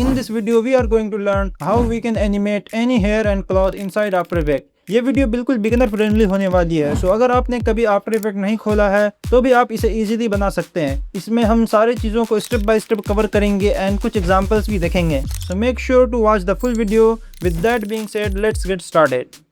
In this video we are going to learn how we can animate any hair and cloth inside After Effects. ये video बिल्कुल beginner friendly होने वाली है, सो अगर आपने कभी आफ्टर इफेक्ट नहीं खोला है तो भी आप इसे इजीली बना सकते हैं। इसमें हम सारी चीज़ों को स्टेप बाय स्टेप कवर करेंगे एंड कुछ एग्जांपल्स भी देखेंगे। So make sure to watch the full video. With that being said, let's get started.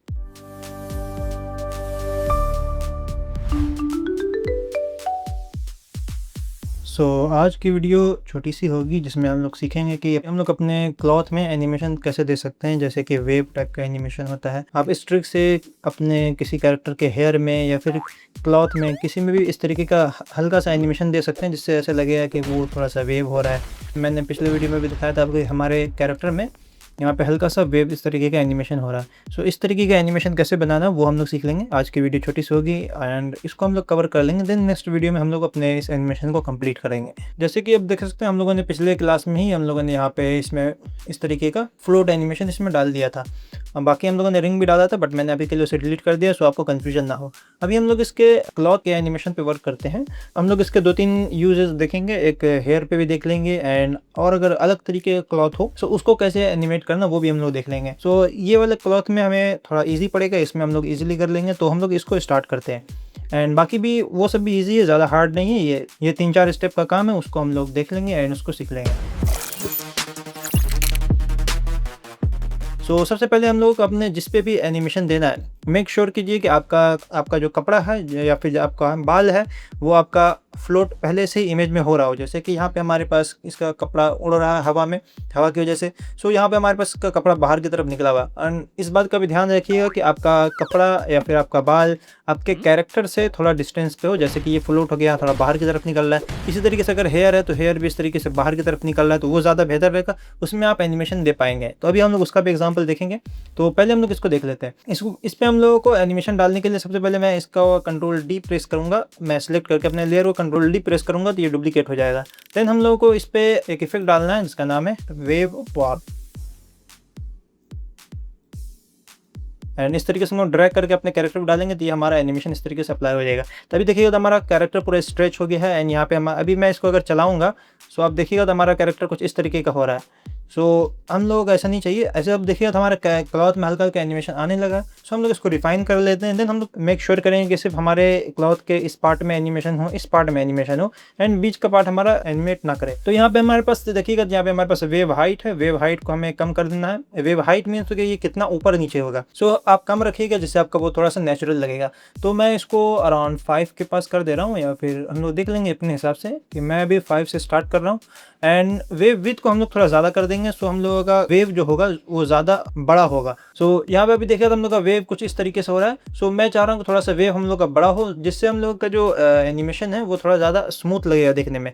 आज की वीडियो छोटी सी होगी जिसमें हम लोग सीखेंगे कि हम लोग अपने क्लॉथ में एनिमेशन कैसे दे सकते हैं। जैसे कि वेव टाइप का एनिमेशन होता है, आप इस ट्रिक से अपने किसी कैरेक्टर के हेयर में या फिर क्लॉथ में किसी में भी इस तरीके का हल्का सा एनिमेशन दे सकते हैं जिससे ऐसा लगेगा कि वो थोड़ा सा वेव हो रहा है। मैंने पिछले वीडियो में भी दिखाया था आपको, हमारे कैरेक्टर में यहाँ पे हल्का सा वेव इस तरीके का एनिमेशन हो रहा है। इस तरीके का एनिमेशन कैसे बनाना वो हम लोग सीख लेंगे। आज की वीडियो छोटी सी होगी एंड इसको हम लोग कवर कर लेंगे। देन नेक्स्ट वीडियो में हम लोग अपने इस एनिमेशन को कंप्लीट करेंगे। जैसे कि अब देख सकते हैं, हम लोगों ने पिछले क्लास में ही हम लोगों ने यहाँ पे इसमें इस तरीके का फ्लोट एनिमेशन इसमें डाल दिया था। बाकी हम लोगों ने रिंग भी डाला था, बट मैंने अभी के लिए उसे डिलीट कर दिया, सो आपको कंफ्यूजन ना हो। अभी हम लोग इसके क्लॉथ के एनिमेशन पे वर्क करते हैं। हम लोग इसके 2-3 यूजेस देखेंगे, एक हेयर पे भी देख लेंगे एंड और अगर अलग तरीके का क्लॉथ हो उसको कैसे एनिमेट करना वो भी हम लोग देख लेंगे। ये वाले क्लॉथ में हमें थोड़ा ईजी पड़ेगा, इसमें हम लोग ईजिली कर लेंगे। तो हम लोग इसको स्टार्ट करते हैं एंड बाकी भी वो सब भी ईजी है, ज़्यादा हार्ड नहीं है। ये 3-4 स्टेप का काम है, उसको हम लोग देख लेंगे एंड उसको सीख लेंगे। सबसे पहले हम लोग अपने जिस पे भी एनिमेशन देना है, मेक श्योर कीजिए कि आपका जो कपड़ा है या फिर जो आपका बाल है वो आपका फ्लोट पहले से ही इमेज में हो रहा हो। जैसे कि यहाँ पे हमारे पास इसका कपड़ा उड़ रहा है हवा में, हवा की वजह से। यहाँ पे हमारे पास इसका कपड़ा बाहर की तरफ निकला हुआ। एंड इस बात का भी ध्यान रखिएगा कि आपका कपड़ा या फिर आपका बाल आपके कैरेक्टर से थोड़ा डिस्टेंस पे हो। जैसे कि ये फ्लोट हो गया, थोड़ा बाहर की तरफ निकल रहा है। इसी तरीके से अगर हेयर है तो हेयर भी इस तरीके से बाहर की तरफ निकल रहा है, तो वो ज़्यादा बेहतर रहेगा, उसमें आप एनिमेशन दे पाएंगे। तो अभी हम लोग उसका भी एग्जाम्पल देखेंगे। तो पहले हम लोग इसको देख लेते हैं। इस पर हम लोगों को एनिमेशन डालने के लिए सबसे पहले मैं इसका Ctrl+D प्रेस करूँगा। मैं सिलेक्ट करके अपने लेयर को Ctrl+D प्रेस करूँगा तो ये डुप्लीकेट हो जाएगा। देन हम लोगों को इस पर एक इफेक्ट डालना है जिसका नाम है वेव वॉर्प। एंड इस तरीके से हम लोग ड्रैग करके अपने कैरेक्टर को डालेंगे तो ये हमारा एनिमेशन इस तरीके से अप्लाई हो जाएगा। तभी देखिएगा तो हमारा कैरेक्टर पूरा स्ट्रेच हो गया है। एंड यहाँ पे अभी मैं इसको अगर चलाऊँगा सो आप देखिएगा तो हमारा कैरेक्टर कुछ इस तरीके का हो रहा है। हम लोग ऐसा नहीं चाहिए। ऐसे अब देखिएगा तो हमारे क्लॉथ में हल्का हल्का एनिमेशन आने लगा। हम लोग इसको रिफाइन कर लेते हैं। देन हम लोग मेक श्योर करेंगे कि सिर्फ हमारे क्लॉथ के इस पार्ट में एनिमेशन हो, इस पार्ट में एनिमेशन हो एंड बीच का पार्ट हमारा एनिमेट ना करे। तो यहाँ पे हमारे पास देखिएगा, यहाँ पे हमारे पास वेव हाइट है। वेव हाइट को हमें कम कर देना है। वेव हाइट मीन्स कि ये कितना ऊपर नीचे होगा। आप कम रखिएगा जिससे आपका वो थोड़ा सा नेचुरल लगेगा। तो मैं इसको अराउंड 5 के पास कर दे रहा हूँ, या फिर हम लोग देख लेंगे अपने हिसाब से कि मैं अभी 5 से स्टार्ट कर रहा हूँ। एंड वेव विड्थ को हम लोग थोड़ा ज़्यादा कर देंगे। हम लोगों का वेव जो होगा वो ज़्यादा बड़ा होगा। यहाँ पे अभी देखिए तो हम लोग का वेव कुछ इस तरीके से हो रहा है। मैं चाह रहा हूँ कि थोड़ा सा वेव हम लोग का बड़ा हो, जिससे हम लोग का जो एनिमेशन है वो थोड़ा ज़्यादा स्मूथ लगेगा देखने में।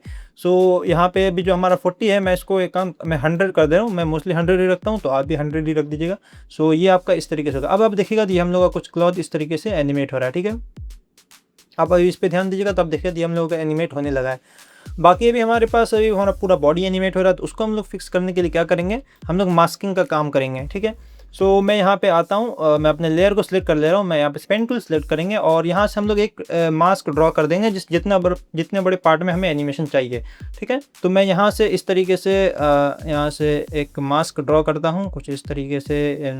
यहाँ पे अभी जो हमारा 40 है, मैं इसको एक काम मैं 100 कर दे रहा हूँ। मैं मोस्टली 100 ही रखता हूँ, तो आप भी 100 ही रख दीजिएगा। ये आपका इस तरीके से होगा। अब आप देखिएगा तो हम लोग का कुछ क्लॉथ इस तरीके से एनिमेट हो रहा है। ठीक है, आप अभी इस पर ध्यान दीजिएगा तब देखिए हम लोगों का एनिमेट होने लगा है। बाकी अभी हमारे पास अभी हमारा पूरा बॉडी एनिमेट हो रहा है। तो उसको हम लोग फिक्स करने के लिए क्या करेंगे, हम लोग मास्किंग का काम करेंगे। ठीक है, मैं यहाँ पे आता हूँ, मैं अपने लेयर को सिलेक्ट कर ले रहा हूँ। मैं यहाँ पे पेन टूल सिलेक्ट करेंगे और यहाँ से हम लोग एक मास्क ड्रॉ कर देंगे जितने बड़े पार्ट में हमें एनिमेशन चाहिए। ठीक है, तो मैं यहाँ से इस तरीके से यहाँ से एक मास्क ड्रॉ करता हूँ कुछ इस तरीके से।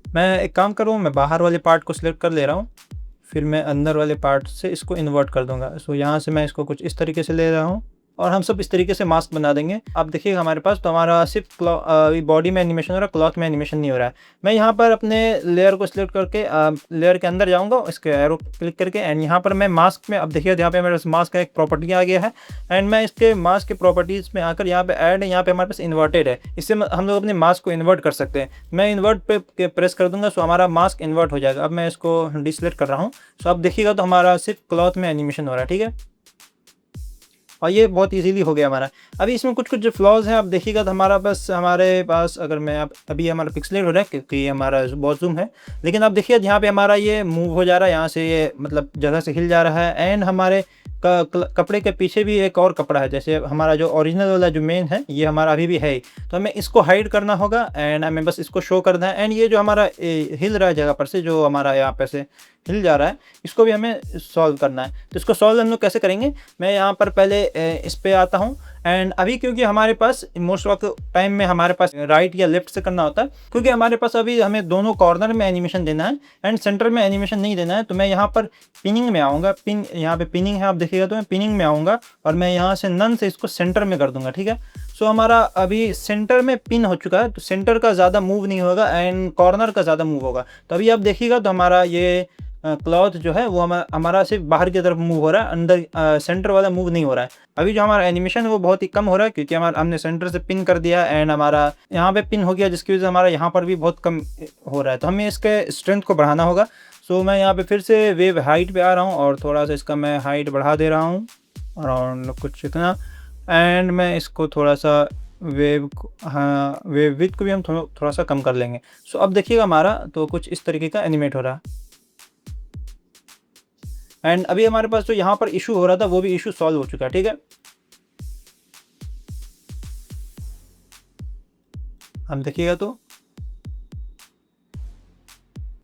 मैं एक काम करूँ, मैं बाहर वाले पार्ट को सिलेक्ट कर ले रहा हूँ, फिर मैं अंदर वाले पार्ट से इसको इन्वर्ट कर दूंगा। यहाँ से मैं इसको कुछ इस तरीके से ले रहा हूँ और हम सब इस तरीके से मास्क बना देंगे। आप देखिएगा हमारे पास तो हमारा सिर्फ बॉडी में एनिमेशन हो रहा है, क्लॉथ में एनिमेशन नहीं हो रहा है। मैं यहाँ पर अपने लेयर को सिलेक्ट करके लेयर के अंदर जाऊँगा, इसके एरो क्लिक करके एंड यहाँ पर मैं मास्क में, अब देखिए यहाँ पे मेरे पास मास्क का एक प्रॉपर्टी आ गया है। एंड मैं इसके मास्क के प्रॉपर्टीज़ में आकर यहाँ पे ऐड है, यहाँ पे हमारे पास इन्वर्टेड है। इससे हम लोग अपने मास्क को इन्वर्ट कर सकते हैं। मैं इन्वर्ट पे प्रेस कर दूंगा, हमारा मास्क इन्वर्ट हो जाएगा। अब मैं इसको डिसलेक्ट कर रहा हूँ। अब देखिएगा तो हमारा सिर्फ क्लॉथ में एनिमेशन हो रहा है। ठीक है, और ये बहुत इजीली हो गया हमारा। अभी इसमें कुछ जो फ्लॉज हैं आप देखिएगा तो हमारे पास अगर मैं अभी हमारा पिक्सलेट हो रहा है क्योंकि हमारा बहुत जूम है, लेकिन आप देखिए यहाँ पे हमारा ये मूव हो जा रहा है, यहाँ से ये मतलब जगह से हिल जा रहा है। एंड हमारे कपड़े के पीछे भी एक और कपड़ा है। जैसे हमारा जो ओरिजिनल वाला जो मेन है ये हमारा अभी भी है, तो हमें इसको हाइड करना होगा एंड हमें बस इसको शो करना है। एंड ये जो हमारा हिल रहा है जगह पर से, जो हमारा यहाँ पे से हिल जा रहा है, इसको भी हमें सॉल्व करना है। तो इसको सॉल्व हम लोग कैसे करेंगे, मैं यहाँ पर पहले इस पे आता हूँ एंड अभी क्योंकि हमारे पास मोस्ट ऑफ टाइम में हमारे पास राइट या लेफ्ट से करना होता है, क्योंकि हमारे पास अभी हमें दोनों कॉर्नर में एनिमेशन देना है एंड सेंटर में एनिमेशन नहीं देना है, तो मैं यहाँ पर पिनिंग में आऊँगा। पिन यहाँ पे पिनिंग है, आप देखिएगा तो मैं पिनिंग में आऊँगा और मैं यहाँ से नन से इसको सेंटर में कर दूंगा। ठीक है, सो हमारा अभी सेंटर में पिन हो चुका है, तो सेंटर का ज़्यादा मूव नहीं होगा एंड कॉर्नर का ज़्यादा मूव होगा। तो अभी आप देखिएगा तो हमारा ये क्लॉथ जो है वो हमारा सिर्फ बाहर की तरफ मूव हो रहा है, अंदर सेंटर वाला मूव नहीं हो रहा है। अभी जो हमारा एनिमेशन है वो बहुत ही कम हो रहा है, क्योंकि हमने सेंटर से पिन कर दिया एंड हमारा यहाँ पे पिन हो गया, जिसकी वजह से हमारा यहाँ पर भी बहुत कम हो रहा है। तो हमें इसके स्ट्रेंथ को बढ़ाना होगा। सो मैं यहाँ पे फिर से वेव हाइट पे आ रहा हूँ और थोड़ा सा इसका मैं हाइट बढ़ा दे रहा हूँ अराउंड कुछ इतना, एंड मैं इसको थोड़ा सा वेव विड्थ को भी हम थोड़ा सा कम कर लेंगे। सो अब देखिएगा हमारा तो कुछ इस तरीके का एनिमेट हो रहा है। एंड अभी हमारे पास जो यहाँ पर इशू हो रहा था वो भी इशू सॉल्व हो चुका है। ठीक है, हम देखिएगा तो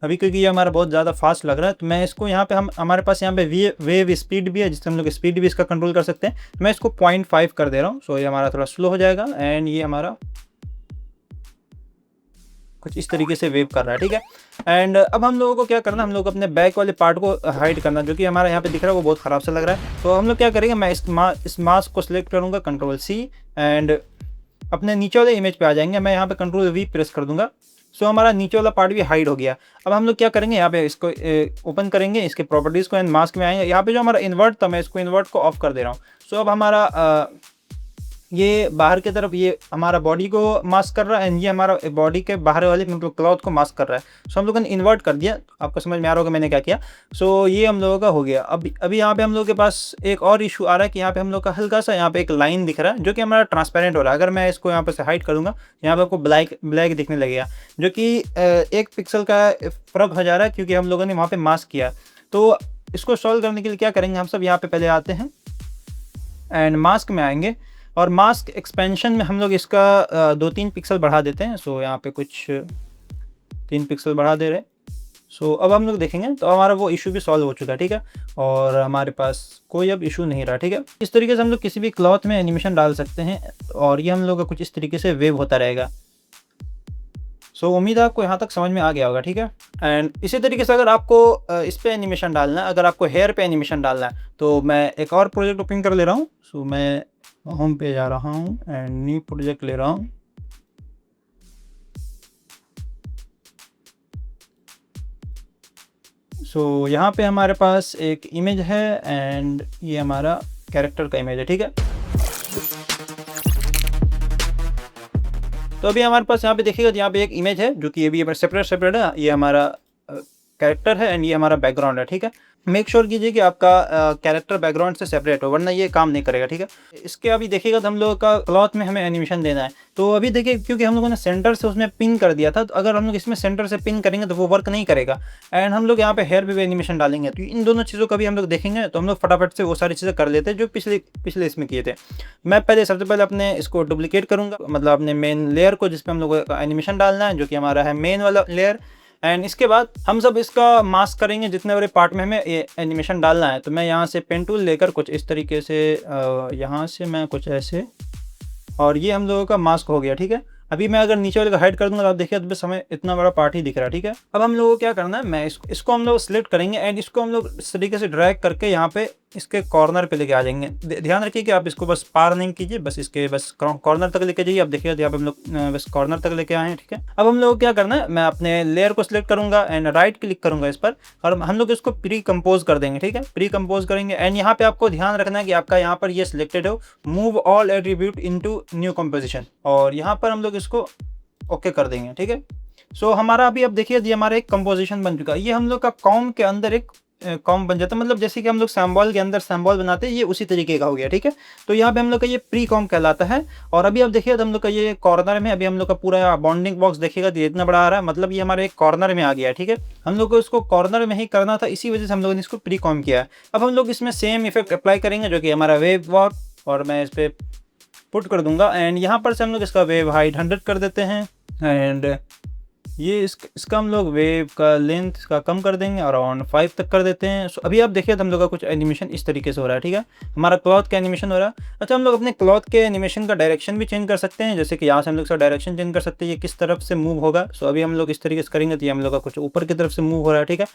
अभी क्योंकि ये हमारा बहुत ज़्यादा फास्ट लग रहा है, तो मैं इसको यहाँ पे हमारे पास यहाँ पे वेव स्पीड भी है, जिससे हम लोग स्पीड भी इसका कंट्रोल कर सकते हैं। मैं इसको 0.5 कर दे रहा हूँ। सो ये हमारा थोड़ा स्लो हो जाएगा एंड ये हमारा कुछ इस तरीके से वेव कर रहा है। ठीक है, एंड अब हम लोगों को क्या करना है, हम लोग अपने बैक वाले पार्ट को हाइड करना, जो कि हमारा यहाँ पे दिख रहा है वो बहुत ख़राब सा लग रहा है। तो हम लोग क्या करेंगे, मैं इस मास्क को सिलेक्ट करूँगा, Ctrl+C, एंड अपने नीचे वाले इमेज पे आ जाएंगे। मैं यहाँ पे Ctrl+V प्रेस कर दूंगा। सो हमारा नीचे वाला पार्ट भी हाइड हो गया। अब हम लोग क्या करेंगे, यहाँ पे इसको ओपन करेंगे, इसके प्रॉपर्टीज़ को, एंड मास्क में आएंगे। यहाँ पे जो हमारा इन्वर्ट था, मैं इसको इन्वर्ट को ऑफ कर दे रहा हूँ। सो अब हमारा ये बाहर की तरफ ये हमारा बॉडी को मास्क कर रहा है एंड ये हमारा बॉडी के बाहर वाले मतलब क्लॉथ को मास्क कर रहा है। सो हम लोगों ने इन्वर्ट कर दिया। आपको समझ में आ रहा होगा मैंने क्या किया। सो ये हम लोगों का हो गया। अभी यहाँ पे हम लोगों के पास एक और इशू आ रहा है कि यहाँ पे हम लोग का हल्का सा यहाँ पे एक लाइन दिख रहा है, जो कि हमारा ट्रांसपेरेंट हो रहा है। अगर मैं इसको यहाँ पे से हाइड करूँगा, यहाँ पे आपको ब्लैक दिखने लगेगा, जो कि 1 पिक्सल का फ़र्क हो जा रहा है, क्योंकि हम लोगों ने वहाँ पर मास्क किया। तो इसको सॉल्व करने के लिए क्या करेंगे, हम सब यहाँ पे पहले आते हैं एंड मास्क में आएंगे और मास्क एक्सपेंशन में हम लोग इसका 2-3 पिक्सल बढ़ा देते हैं। सो यहाँ पे कुछ 3 पिक्सल बढ़ा दे रहे। सो अब हम लोग देखेंगे तो हमारा वो इशू भी सॉल्व हो चुका है। ठीक है, और हमारे पास कोई अब इशू नहीं रहा। ठीक है, इस तरीके से हम लोग किसी भी क्लॉथ में एनिमेशन डाल सकते हैं और ये हम लोग का कुछ इस तरीके से वेव होता रहेगा। सो उम्मीद है आपको यहाँ तक समझ में आ गया होगा। ठीक है, एंड इसी तरीके से अगर आपको इस पे एनिमेशन डालना है, अगर आपको हेयर पे एनिमेशन डालना है, तो मैं एक और प्रोजेक्ट ओपन कर ले रहा हूँ। सो मैं होम पे जा रहा हूँ एंड न्यू प्रोजेक्ट ले रहा हूँ। सो यहाँ पे हमारे पास एक इमेज है एंड ये हमारा कैरेक्टर का इमेज है। ठीक है, तो अभी हमारे पास यहाँ पे देखिएगा, यहाँ पे एक इमेज है जो कि ये भी सेपरेट है। ये हमारा कैरेक्टर है एंड ये हमारा बैकग्राउंड है। ठीक है, मेक श्योर कीजिए कि आपका कैरेक्टर बैकग्राउंड से सेपरेट हो, वरना ये काम नहीं करेगा। ठीक है, इसके अभी देखिएगा तो हम लोगों का क्लॉथ में हमें एनिमेशन देना है। तो अभी देखिए, क्योंकि हम लोगों ने सेंटर से उसमें पिन कर दिया था, तो अगर हम लोग इसमें सेंटर से पिन करेंगे तो वो वर्क नहीं करेगा। एंड हम लोग यहाँ पे हेयर पे भी एनिमेशन डालेंगे, तो इन दोनों चीज़ों का भी हम लोग देखेंगे। तो हम लोग फटाफट से वो सारी चीज़ें कर लेते हैं जो पिछले इसमें किए थे। मैं सबसे पहले अपने इसको डुप्लीकेट करूँगा, मतलब अपने मेन लेयर को, जिसपे हम लोग का एनिमेशन डालना है, जो कि हमारा है मेन वाला लेयर। एंड इसके बाद हम सब इसका मास्क करेंगे जितने बड़े पार्ट में हमें ये एनिमेशन डालना है। तो मैं यहाँ से पेन टूल लेकर कुछ इस तरीके से यहाँ से मैं कुछ ऐसे, और ये हम लोगों का मास्क हो गया। ठीक है, अभी मैं अगर नीचे वाले को हाइड कर दूंगा तो आप देखिए तो समय इतना बड़ा पार्ट ही दिख रहा है। ठीक है, अब हम लोगों को क्या करना है, मैं इसको हम लोग सिलेक्ट करेंगे एंड इसको हम लोग इस तरीके से ड्रैग करके यहाँ पे इसके कॉर्नर पे लेके आ जाएंगे। ध्यान रखिए कि आप इसको बस पार नहीं कीजिए, बस इसके बस कॉर्नर तक लेके जाइए। आप देखिए यहाँ पे हम लोग बस कॉर्नर तक लेके आए हैं। ठीक है, अब हम लोग को क्या करना है, मैं अपने लेयर को सिलेक्ट करूंगा एंड राइट क्लिक करूंगा इस पर, और हम लोग इसको प्री कंपोज कर देंगे। ठीक है, प्री कंपोज करेंगे एंड यहाँ पे आपको ध्यान रखना है कि आपका यहाँ पर ये सिलेक्टेड हो, move all attribute into new composition, और यहाँ पर हम लोग इसको ओके कर देंगे। ठीक है, सो हमारा अभी अब देखिए ये हमारा एक कंपोजिशन बन चुका है। ये हम लोग का कॉम के अंदर एक कॉम बन जाता है, मतलब जैसे कि हम लोग सैम्बॉल के अंदर सैम्बॉल बनाते हैं, ये उसी तरीके का हो गया। ठीक है, तो यहाँ पे हम लोग का ये प्री कॉम कहलाता है। और अभी आप देखिए तो हम लोग का ये कॉर्नर में, अभी हम लोग का पूरा बाउंडिंग बॉक्स देखिएगा तो इतना बड़ा आ रहा है, मतलब ये हमारे एक कॉर्नर में आ गया है। ठीक है, हम लोग को इसको कॉर्नर में ही करना था, इसी वजह से हम लोगों ने इसको प्री कॉम किया है। अब हम लोग इसमें सेम इफेक्ट अप्लाई करेंगे, जो कि हमारा वेव वॉक, और मैं इस पर पुट कर दूंगा एंड यहाँ पर से हम लोग इसका वेव हाइट 100 कर देते हैं एंड ये इसका हम लोग वेव का लेंथ का कम कर देंगे, अराउंड 5 तक कर देते हैं। सो अभी आप देखिए तो हम लोग का कुछ एनिमेशन इस तरीके से हो रहा है, ठीक है। हमारा क्लॉथ का एनिमेशन हो रहा है। अच्छा, हम लोग अपने क्लॉथ के एनिमेशन का डायरेक्शन भी चेंज कर सकते हैं, जैसे कि यहाँ से हम लोग इसका डायरेक्शन चेंज कर सकते हैं, ये किस तरफ से मूव होगा। सो अभी हम लोग इस तरीके से करेंगे तो ये हम लोग का कुछ ऊपर की तरफ से मूव हो रहा है, ठीक है।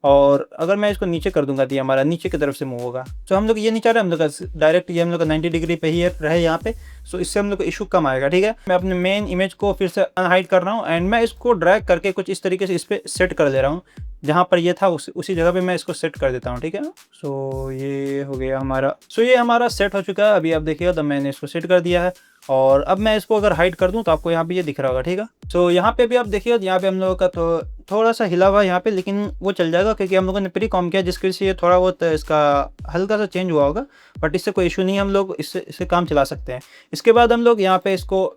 और अगर मैं इसको नीचे कर दूंगा तो ये हमारा नीचे की तरफ से मूव होगा। तो हम लोग ये नहीं चाह रहे, हम लोग का डायरेक्ट ये हम लोग का 90 डिग्री पे ही रहे यहाँ पे। सो इससे हम लोग को इशू कम आएगा, ठीक है। मैं अपने मेन इमेज को फिर से अनहाइड कर रहा हूँ एंड मैं इसको ड्रैग करके कुछ इस तरीके से इस पर सेट कर दे रहा हूँ। जहाँ पर ये था उसी जगह पे मैं इसको सेट कर देता हूँ, ठीक है। सो ये हो गया हमारा। सो ये हमारा सेट हो चुका है। अभी आप देखिएगा तो मैंने इसको सेट कर दिया है और अब मैं इसको अगर हाइड कर दूं तो आपको यहाँ पे ये दिख रहा होगा, ठीक है। सो यहाँ पे भी आप देखिएगा, यहाँ पे हम लोगों का तो थोड़ा सा हिला हुआ है यहाँ पे, लेकिन वो चल जाएगा क्योंकि हम लोगों ने प्री कॉम किया, जिसकी वजह से ये थोड़ा बहुत इसका हल्का सा चेंज हुआ होगा, बट इससे कोई इशू नहीं है, हम लोग इससे काम चला सकते हैं। इसके बाद हम लोग यहाँ पे इसको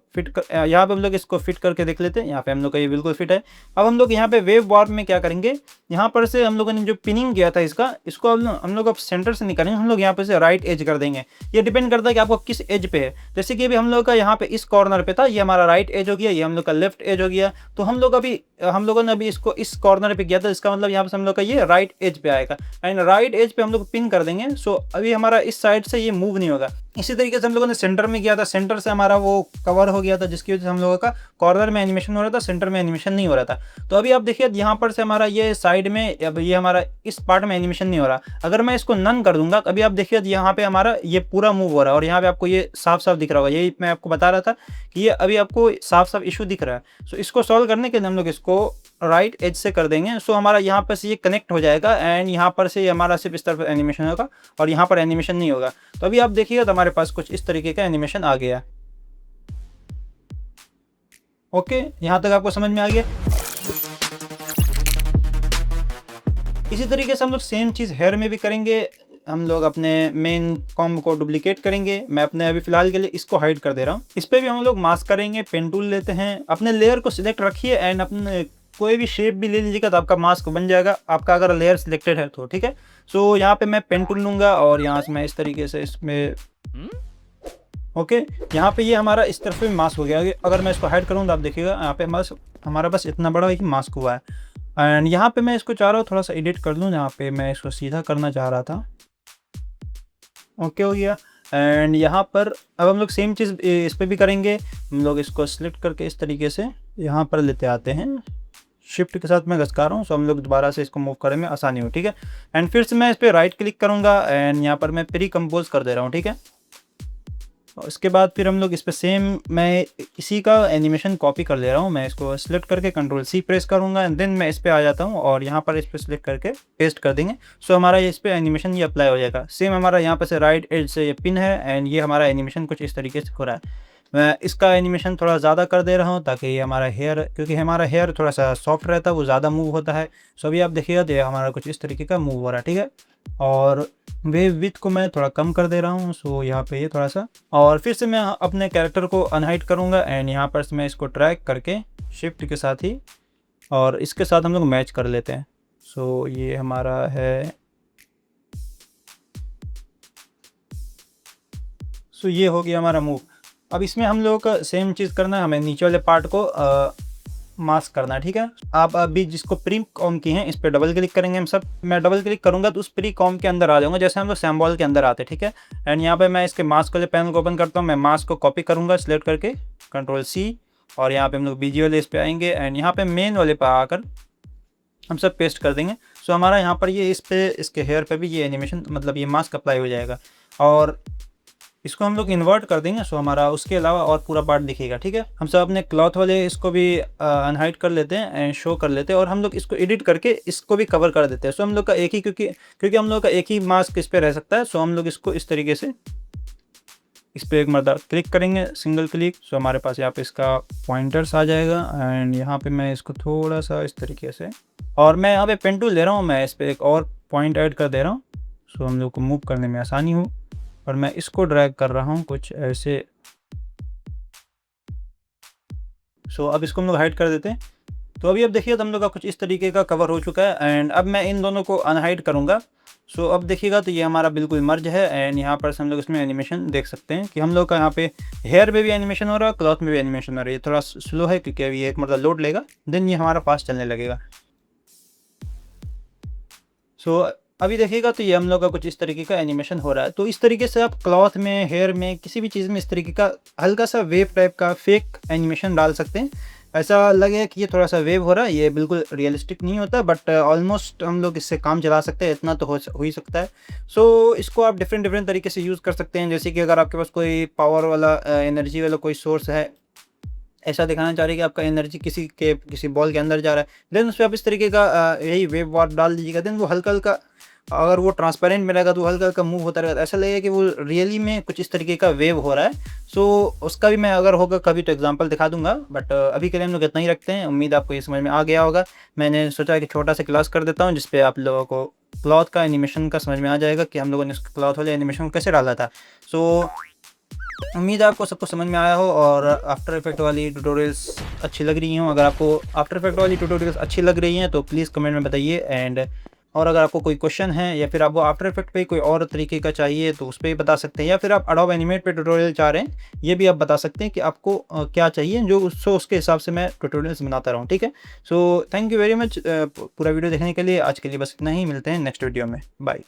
यहाँ पे हम लोग इसको फिट करके देख लेते हैं। यहाँ पे हम लोग का ये बिल्कुल फिट है। अब हम लोग यहाँ पे वेव वार्प में क्या करेंगे, यहाँ पर से हम लोगों ने जो पिनिंग किया था इसको हम लोग अब सेंटर से निकालेंगे, हम लोग यहाँ पे से राइट एज कर देंगे। ये डिपेंड करता है कि आपको किस एज पे है। जैसे कि अभी हम लोग का यहाँ पे इस कॉर्नर पे था, ये हमारा राइट एज हो गया, ये हम लोग का लेफ्ट एज हो गया। तो हम लोगों ने अभी इसको इस कॉर्नर पे किया था, इसका मतलब यहाँ पे हम लोग का ये राइट एज पे आएगा एंड राइट एज पे हम लोग पिन कर देंगे। सो अभी हमारा इस साइड से ये मूव नहीं होगा। इसी तरीके से हम लोगों ने सेंटर में किया था, सेंटर से हमारा वो कवर हो गया था, जिसकी वजह से हम लोगों का कॉर्नर में एनिमेशन हो रहा था, सेंटर में एनिमेशन नहीं हो रहा था। तो अभी आप देखिए यहाँ पर से हमारा ये साइड में, अब ये हमारा इस पार्ट में एनिमेशन नहीं हो रहा। अगर मैं इसको नन कर दूंगा, अभी आप देखिए यहाँ पे हमारा ये पूरा मूव हो रहा है और यहाँ पे आपको ये साफ साफ दिख रहा होगा। यही मैं आपको बता रहा था कि ये अभी आपको साफ साफ इशू दिख रहा है। सो इसको सॉल्व करने के लिए हम लोग इसको राइट एज से कर देंगे। सो हमारा यहाँ पर से ये कनेक्ट हो जाएगा एंड यहाँ पर से हमारा सिर्फ इस तरफ एनिमेशन होगा और यहाँ पर एनिमेशन नहीं होगा। तो अभी आप देखिएगा तो हमारे पास कुछ इस तरीके का एनिमेशन आ गया। ओके, यहाँ तक आपको समझ में आ गया। इसी तरीके से हम लोग सेम चीज़ हेयर में भी करेंगे। हम लोग अपने मेन कॉम्ब को डुप्लीकेट करेंगे। मैं अपने अभी फिलहाल के लिए इसको हाइड कर दे रहा हूँ। इस पर भी हम लोग मास्क करेंगे। पेन टूल लेते हैं, अपने लेयर को सिलेक्ट रखिए एंड अपने कोई भी शेप भी ले लीजिएगा तो आपका मास्क बन जाएगा, आपका अगर लेयर सिलेक्टेड है तो, ठीक है। सो यहाँ पे मैं पेन टूल लूँगा और यहाँ से मैं इस तरीके से इसमें ओके, यहाँ पे ये हमारा इस तरफ भी मास्क हो गया। अगर मैं इसको हाइड करूँ तो आप देखिएगा यहाँ पे हमारा बस इतना बड़ा ही मास्क हुआ है। एंड यहाँ पे मैं इसको चाह रहा हूँ थोड़ा सा एडिट कर लूँ, यहाँ पे मैं इसको सीधा करना चाह रहा था। ओके हो गया। एंड यहाँ पर अब हम लोग सेम चीज़ इस पर भी करेंगे। हम लोग इसको सिलेक्ट करके इस तरीके से यहाँ पर लेते आते हैं, शिफ्ट के साथ मैं घसका रहा हूँ। सो हम लोग दोबारा से इसको मूव करने में आसानी हो, ठीक है। एंड फिर से मैं इस पर राइट क्लिक करूँगा एंड यहाँ पर मैं प्री कंपोज कर दे रहा हूँ, ठीक है। और इसके बाद फिर हम लोग इस पर सेम मैं इसी का एनिमेशन कॉपी कर ले रहा हूँ। मैं इसको सिलेक्ट करके कंट्रोल सी प्रेस करूँगा एंड देन मैं इस पर आ जाता हूँ और यहाँ पर इस पर सिलेक्ट करके पेस्ट कर देंगे। सो हमारा इस पर एनिमेशन ये अप्लाई हो जाएगा। सेम हमारा यहाँ पर से राइट एज से ये पिन है एंड ये हमारा एनिमेशन कुछ इस तरीके से हो रहा है। मैं इसका एनिमेशन थोड़ा ज़्यादा कर दे रहा हूँ ताकि ये हमारा हेयर, क्योंकि हमारा हेयर थोड़ा सा सॉफ्ट रहता है, वो ज़्यादा मूव होता है। सो अभी आप देखिएगा तो ये हमारा कुछ इस तरीके का मूव हो रहा है, ठीक है। और वेव विथ को मैं थोड़ा कम कर दे रहा हूँ। सो यहाँ पे ये थोड़ा सा, और फिर से मैं अपने कैरेक्टर को अनहाइड करूँगा एंड यहाँ पर मैं इसको ड्रैग करके शिफ्ट के साथ ही और इसके साथ हम लोग मैच कर लेते हैं। सो ये हमारा है। सो ये हो गया हमारा मूव। अब इसमें हम लोगों का सेम चीज़ करना है, हमें नीचे वाले पार्ट को मास्क करना है, ठीक है। आप अभी जिसको प्री कॉम की हैं इस पर डबल क्लिक करेंगे हम सब। मैं डबल क्लिक करूंगा तो उस प्री कॉम के अंदर आ जाऊंगा, जैसे हम लोग सैम्बॉल के अंदर आते हैं, ठीक है। एंड यहाँ पे मैं इसके मास्क वाले पैनल को ओपन करता हूँ। मैं मास्क को कॉपी करूँगा सिलेक्ट करके कंट्रोल सी, और यहाँ पे हम लोग बीजी वाले इस पर आएंगे एंड यहाँ पे मेन वाले पर आकर हम सब पेस्ट कर देंगे। सो हमारा यहाँ पर ये इस पे इसके हेयर पे भी ये एनिमेशन, मतलब ये मास्क अप्लाई हो जाएगा और इसको हम लोग इन्वर्ट कर देंगे। सो हमारा उसके अलावा और पूरा पार्ट दिखेगा, ठीक है। हम सब अपने क्लॉथ वाले इसको भी अनहाइड कर लेते हैं एंड शो कर लेते हैं और हम लोग इसको एडिट करके इसको भी कवर कर देते हैं। सो हम लोग का एक ही, क्योंकि हम लोग का एक ही मास्क इस पर रह सकता है। सो हम लोग इसको इस तरीके से इस पर एक मरतबा क्लिक करेंगे, सिंगल क्लिक। सो हमारे पास यहाँ पे इसका पॉइंटर्स आ जाएगा एंड यहाँ पे मैं इसको थोड़ा सा इस तरीके से, और मैं यहाँ पे पेन टूल ले रहा हूँ, मैं इस पर एक और पॉइंट ऐड कर दे रहा हूँ। सो हम लोग को मूव करने में आसानी हो, और मैं इसको ड्रैग कर रहा हूँ कुछ ऐसे। सो अब इसको हम लोग हाइड कर देते हैं तो अभी अब देखिए तो हम लोग का कुछ इस तरीके का कवर हो चुका है एंड अब मैं इन दोनों को अनहाइड करूँगा। सो अब देखिएगा तो ये हमारा बिल्कुल मर्ज है एंड यहाँ पर से हम लोग इसमें एनिमेशन देख सकते हैं कि हम लोग का यहाँ पे हेयर में भी एनिमेशन हो रहा है, क्लॉथ में भी एनिमेशन हो रहा है। ये थोड़ा स्लो है क्योंकि अभी एक मतलब लोड लेगा, देन ये हमारा फास्ट चलने लगेगा। सो अभी देखिएगा तो ये हम लोग का कुछ इस तरीके का एनिमेशन हो रहा है। तो इस तरीके से आप क्लॉथ में, हेयर में, किसी भी चीज़ में इस तरीके का हल्का सा वेव टाइप का फेक एनिमेशन डाल सकते हैं। ऐसा लगे कि ये थोड़ा सा वेव हो रहा है, ये बिल्कुल रियलिस्टिक नहीं होता बट ऑलमोस्ट हम लोग इससे काम चला सकते हैं, इतना तो हो ही सकता है। सो इसको आप डिफरेंट तरीके से यूज़ कर सकते हैं। जैसे कि अगर आपके पास कोई पावर वाला एनर्जी वाला कोई सोर्स है, ऐसा दिखाना चाह रही है कि आपका एनर्जी किसी बॉल के अंदर जा रहा है, देन उस पर आप इस तरीके का यही वेव वाट डाल दीजिएगा। देन वो हल्का हल्का, अगर वो ट्रांसपेरेंट में रहेगा तो हल्का हल्का मूव होता रहेगा, ऐसा लगेगा कि वो रियली में कुछ इस तरीके का वेव हो रहा है। सो उसका भी मैं अगर होगा कभी तो एग्जांपल दिखा दूंगा बट अभी के लिए हम लोग इतना ही रखते हैं। उम्मीद आपको ये समझ में आ गया होगा। मैंने सोचा कि छोटा सा क्लास कर देता हूँ जिसपे आप लोगों को क्लॉथ का एनिमेशन का समझ में आ जाएगा कि हम लोगों ने क्लॉथ वाले एनिमेशन को कैसे डाला था। सो उम्मीद है आपको सब कुछ समझ में आया हो और आफ्टर इफेक्ट वाली ट्यूटोरियल्स अच्छी लग रही हों। अगर आपको आफ्टर इफेक्ट वाली ट्यूटोरियल्स अच्छी लग रही हैं तो प्लीज़ कमेंट में बताइए। एंड और अगर आपको कोई क्वेश्चन है या फिर आपको आफ्टर इफेक्ट पे कोई और तरीके का चाहिए तो उस पर भी बता सकते हैं, या फिर आप एडोब एनिमेट पे ट्यूटोरियल चाह रहे हैं ये भी आप बता सकते हैं कि आपको क्या चाहिए, जो उसके हिसाब से मैं ट्यूटोरियल्स बनाता रहूँ। ठीक है, so thank you very much पूरा वीडियो देखने के लिए। आज के लिए बस इतना ही, मिलते हैं नेक्स्ट वीडियो में। बाय।